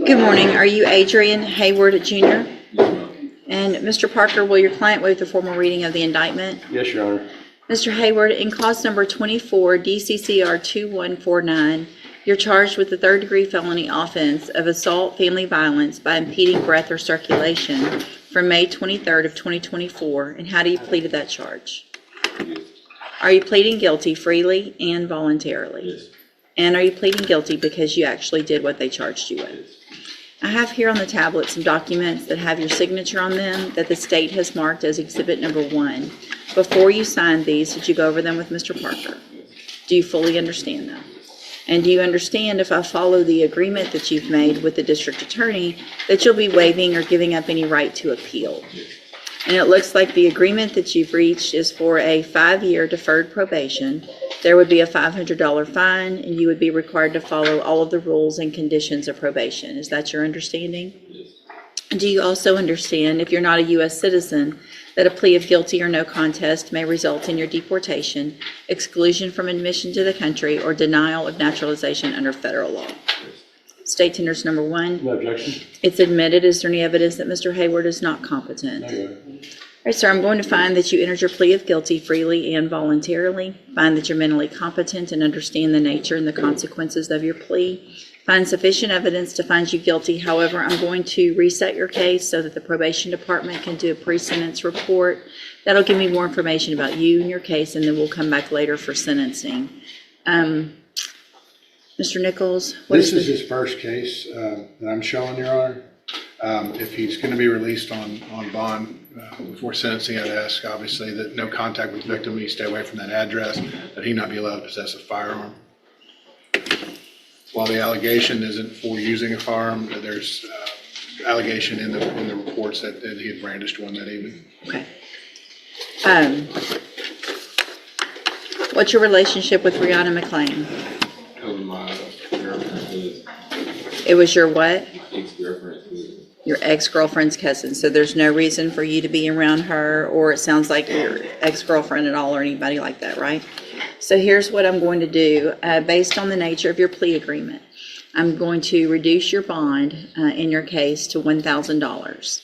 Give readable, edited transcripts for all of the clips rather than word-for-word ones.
Good morning. Are you Adrian Hayward Jr.? And Mr. Parker, will your client waive the formal reading of the indictment? Yes, Your Honor. Mr. Hayward, in cause number 24 DCCR 2149, you're charged with the third-degree felony offense of assault family violence by impeding breath or circulation from May 23rd of 2024. And how do you plead to that charge? Yes. Are you pleading guilty freely and voluntarily? Yes. And are you pleading guilty because you actually did what they charged you with? Yes. I have here on the tablet some documents that have your signature on them that the state has marked as exhibit number 1. Before you signed these, did you go over them with Mr. Parker? Do you fully understand them? And do you understand, if I follow the agreement that you've made with the district attorney, that you'll be waiving or giving up any right to appeal? And it looks like the agreement that you've reached is for a 5-year deferred probation. There would be a $500 fine, and you would be required to follow all of the rules and conditions of probation. Is that your understanding? Yes. Do you also understand, if you're not a U.S. citizen, that a plea of guilty or no contest may result in your deportation, exclusion from admission to the country, or denial of naturalization under federal law? State tenders number 1. No objection. It's admitted. Is there any evidence that Mr. Hayward is not competent? No, Your Honor. All right, sir, I'm going to find that you entered your plea of guilty freely and voluntarily. Find that you're mentally competent and understand the nature and the consequences of your plea. Find sufficient evidence to find you guilty. However, I'm going to reset your case so that the probation department can do a pre-sentence report. That'll give me more information about you and your case, and then we'll come back later for sentencing. Mr. Nichols? This is his first case that I'm showing, Your Honor. If he's going to be released on bond before sentencing, I'd ask, obviously, that no contact with the victim, he stay away from that address, that he not be allowed to possess a firearm. While the allegation isn't for using a firearm, there's allegation in the reports that he had brandished one that evening. Okay. What's your relationship with Rihanna McClain? My girlfriend, It was your what? ex-girlfriend. Your ex-girlfriend's cousin. So there's no reason for you to be around her, or it sounds like your ex-girlfriend at all, or anybody like that, right? So here's what I'm going to do. Based on the nature of your plea agreement, I'm going to reduce your bond in your case to $1,000.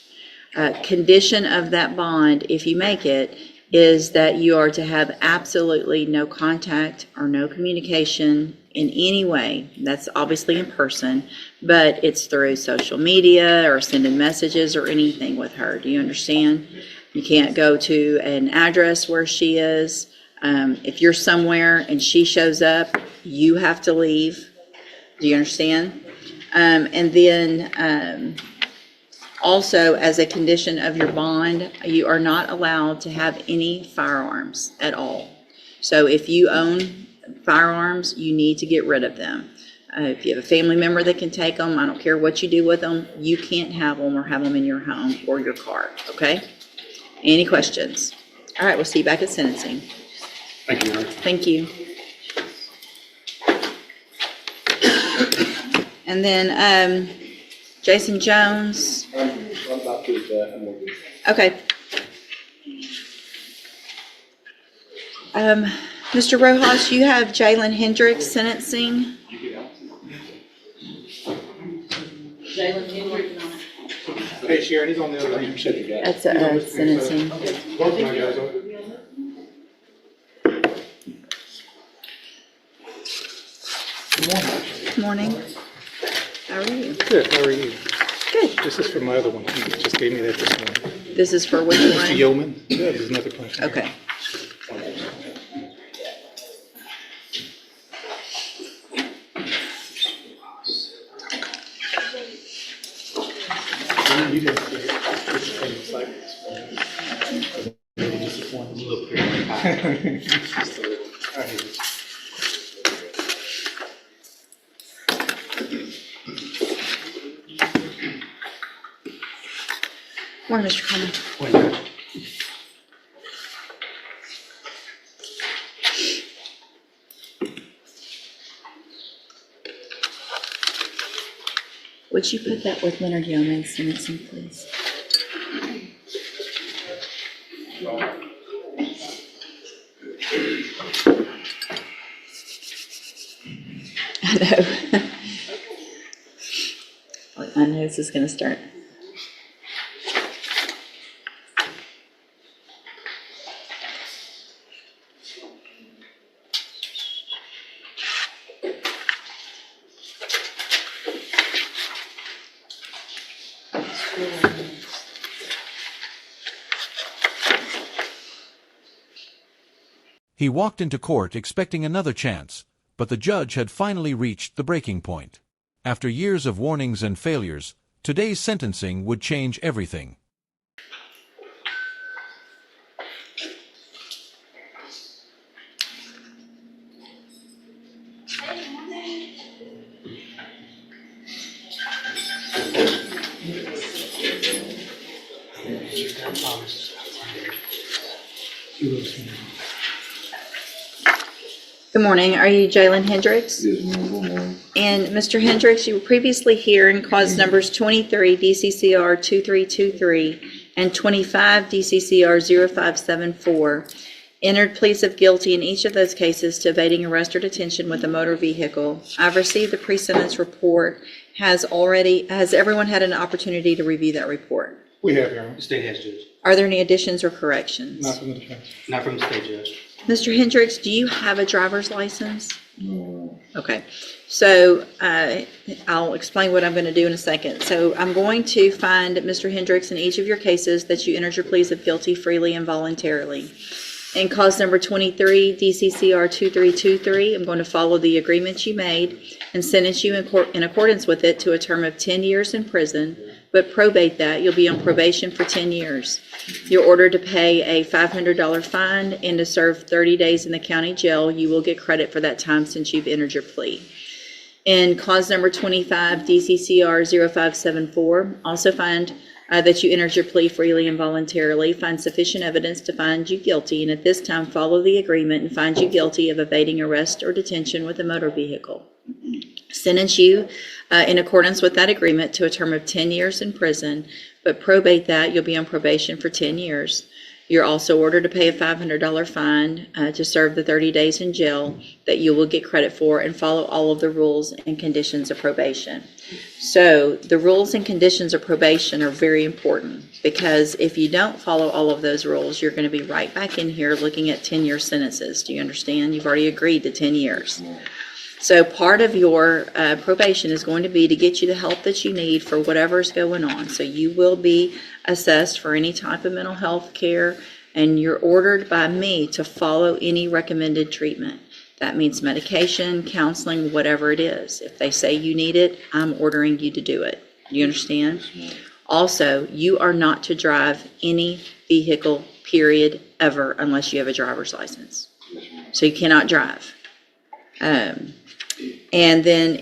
Condition of that bond, if you make it, is that you are to have absolutely no contact or no communication in any way. That's obviously in person, but it's through social media or sending messages or anything with her. Do you understand? You can't go to an address where she is. If you're somewhere and she shows up, you have to leave. Do you understand? And then also, as a condition of your bond, you are not allowed to have any firearms at all. So if you own firearms, you need to get rid of them. If you have a family member that can take them, I don't care what you do with them, you can't have them or have them in your home or your car, okay? Any questions? All right, we'll see you back at sentencing. Thank you, Your Honor. Thank you. And then Jason Jones. Okay. Mr. Rojas, you have Jalen Hendricks sentencing. Jalen Hendricks. Hey, Sharon, he's on the other end. That's sentencing. Both of my guys are. Good morning. How are you? Good, how are you? Good. This is for my other one. You just gave me that this morning. This is for which Mr. one? Yeoman? Yeah, there's another question. Okay. You didn't see it. It's the same site as maybe just one little bit. Just a little. All right. Morning, Mr. Coleman. Wait. Would you put that with Leonard Yeoman's sentencing, please? I know. My nose is going to start. He walked into court expecting another chance, but the judge had finally reached the breaking point. After years of warnings and failures, today's sentencing would change everything. Good morning. Are you Jalen Hendricks? Yes, ma'am. Good morning. And Mr. Hendricks, you were previously here in cause numbers 23 DCCR 2323 and 25 DCCR 0574. Entered pleas of guilty in each of those cases to evading arrest or detention with a motor vehicle. I've received the pre-sentence report. Has everyone had an opportunity to review that report? We have, Your Honor. The state has, Judge. Are there any additions or corrections? Not from the defense. Not from the state, Judge. Mr. Hendricks, do you have a driver's license? No, Okay, so I'll explain what I'm going to do in a second. So I'm going to find Mr. Hendricks in each of your cases that you entered your pleas of guilty freely and voluntarily. In cause number 23, DCCR 2323, I'm going to follow the agreement you made and sentence you in accordance with it to a term of 10 years in prison, but probate that. You'll be on probation for 10 years. You're ordered to pay a $500 fine and to serve 30 days in the county jail. You will get credit for that time since you've entered your plea. In cause number 25, DCCR 0574, also find that you entered your plea freely and voluntarily, find sufficient evidence to find you guilty, and at this time follow the agreement and find you guilty of evading arrest or detention with a motor vehicle. Sentence you in accordance with that agreement to a term of 10 years in prison, but probate that. You'll be on probation for 10 years. You're also ordered to pay a $500 fine to serve the 30 days in jail that you will get credit for, and follow all of the rules and conditions of probation. So the rules and conditions of probation are very important, because if you don't follow all of those rules, you're going to be right back in here looking at 10-year sentences. Do you understand? You've already agreed to 10 years. So part of your probation is going to be to get you the help that you need for whatever's going on. So you will be assessed for any type of mental health care, and you're ordered by me to follow any recommended treatment. That means medication, counseling, whatever it is. If they say you need it, I'm ordering you to do it. You understand? Also, you are not to drive any vehicle, period, ever, unless you have a driver's license. So you cannot drive. And then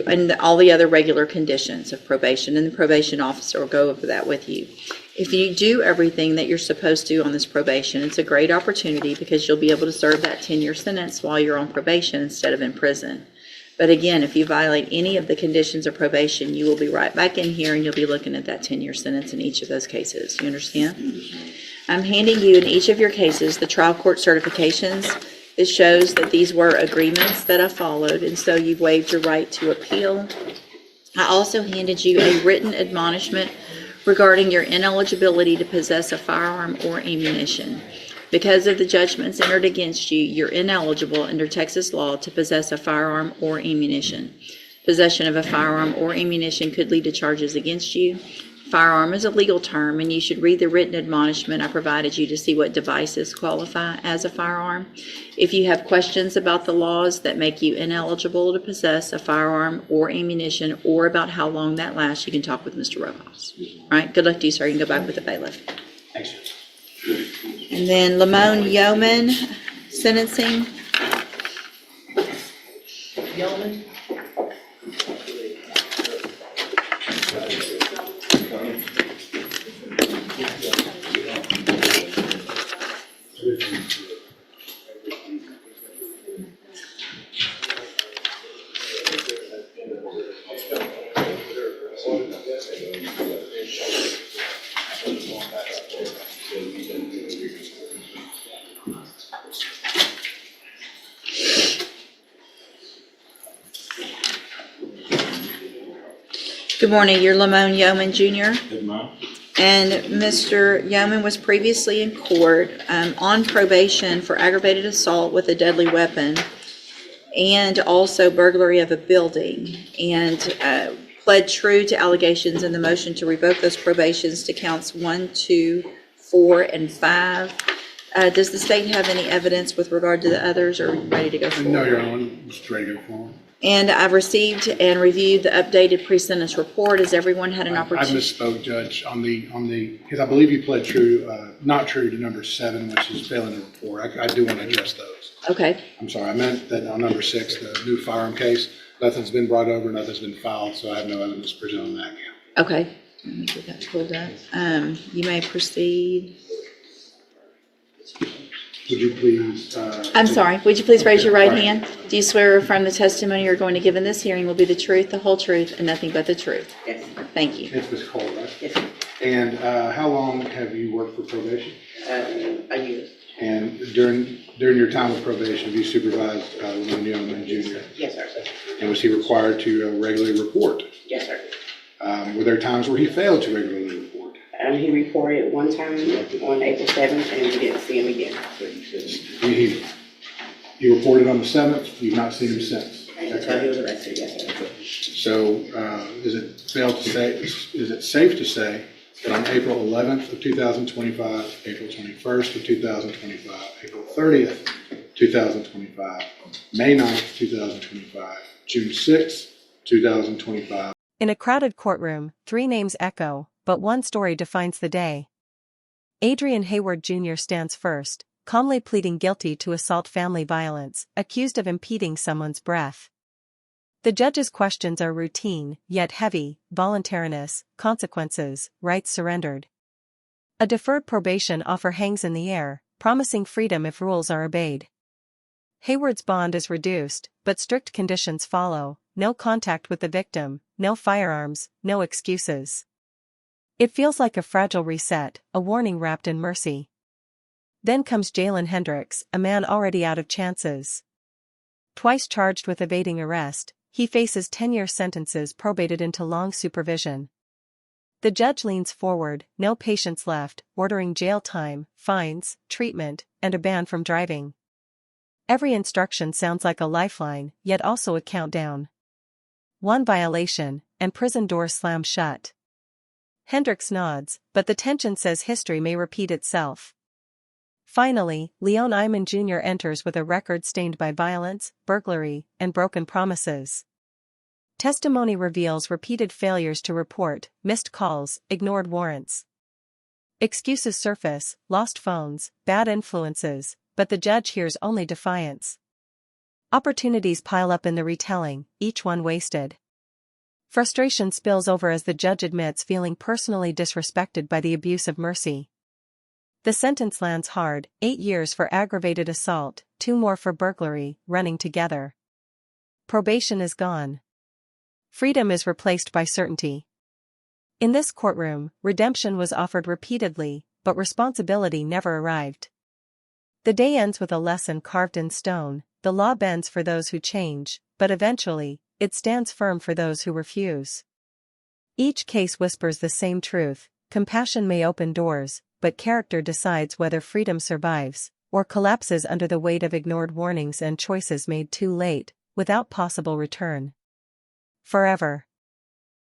and all the other regular conditions of probation, and the probation officer will go over that with you. If you do everything that you're supposed to on this probation, it's a great opportunity, because you'll be able to serve that 10-year sentence while you're on probation instead of in prison. But again, if you violate any of the conditions of probation, you will be right back in here and you'll be looking at that 10-year sentence in each of those cases. You understand? I'm handing you in each of your cases the trial court certifications. It shows that these were agreements that I followed, and so you've waived your right to appeal. I also handed you a written admonishment regarding your ineligibility to possess a firearm or ammunition. Because of the judgments entered against you, you're ineligible under Texas law to possess a firearm or ammunition. Possession of a firearm or ammunition could lead to charges against you. Firearm is a legal term, and you should read the written admonishment I provided you to see what devices qualify as a firearm. If you have questions about the laws that make you ineligible to possess a firearm or ammunition, or about how long that lasts, you can talk with Mr. Rojas. All right, good luck to you, sir. You can go back with the bailiff. Thanks. And then Lamone Yeoman, sentencing. Yeoman. Good morning, you're Lamone Yeoman Jr. Good morning. And Mr. Yeoman was previously in court on probation for aggravated assault with a deadly weapon and also burglary of a building, and pled true to allegations in the motion to revoke those probations to counts 1, 2, 4, and 5. Does the state have any evidence with regard to the others, or are you ready to go forward? No, Your Honor, I'm just ready to go forward. And I've received and reviewed the updated pre-sentence report. Has everyone had an I opportunity? misspoke, Judge, on the, because I believe you pled true, not true to number 7, which is failing to report. I do want to address those. Okay, I'm sorry, I meant that on number 6, the new firearm case, nothing's been brought over, nothing's been filed, so I have no evidence presented on that count. okay. Let me get that pulled up. You may proceed. Would you please? I'm sorry, would you please raise your right hand? Do you swear or affirm the testimony you're going to give in this hearing will be the truth, the whole truth, and nothing but the truth? Yes, Thank you. It's Ms. Cole, right? yes, And how long have you worked for probation? a year. And during your time of probation, have you supervised Lamone Yeoman Jr.? Yes, sir. And was he required to regularly report? Yes, sir. Were there times where he failed to regularly report? He reported one time on April 7th, and we didn't see him again. He reported on the 7th, you've not seen him since. Until he was arrested, yes, sir. So is it safe to say that on April 11th of 2025, April 21st of 2025, April 30th, 2025, May 9th, 2025, June 6th, 2025. In a crowded courtroom, 3 names echo, but one story defines the day. Adrian Hayward Jr. stands first, calmly pleading guilty to assault family violence, accused of impeding someone's breath. The judge's questions are routine, yet heavy: voluntariness, consequences, rights surrendered. A deferred probation offer hangs in the air, promising freedom if rules are obeyed. Hayward's bond is reduced, but strict conditions follow: no contact with the victim, no firearms, no excuses. It feels like a fragile reset, a warning wrapped in mercy. Then comes Jalen Hendricks, a man already out of chances. Twice charged with evading arrest, he faces 10-year sentences probated into long supervision. The judge leans forward, no patience left, ordering jail time, fines, treatment, and a ban from driving. Every instruction sounds like a lifeline, yet also a countdown. One violation, and prison doors slam shut. Hendricks nods, but the tension says history may repeat itself. Finally, Leon Iman Jr. enters with a record stained by violence, burglary, and broken promises. Testimony reveals repeated failures to report, missed calls, ignored warrants. Excuses surface: lost phones, bad influences, but the judge hears only defiance. Opportunities pile up in the retelling, each one wasted. Frustration spills over as the judge admits feeling personally disrespected by the abuse of mercy. The sentence lands hard: 8 years for aggravated assault, 2 more for burglary, running together. Probation is gone. Freedom is replaced by certainty. In this courtroom, redemption was offered repeatedly, but responsibility never arrived. The day ends with a lesson carved in stone: the law bends for those who change, but eventually, it stands firm for those who refuse. Each case whispers the same truth: compassion may open doors, but character decides whether freedom survives, or collapses under the weight of ignored warnings and choices made too late, without possible return. Forever.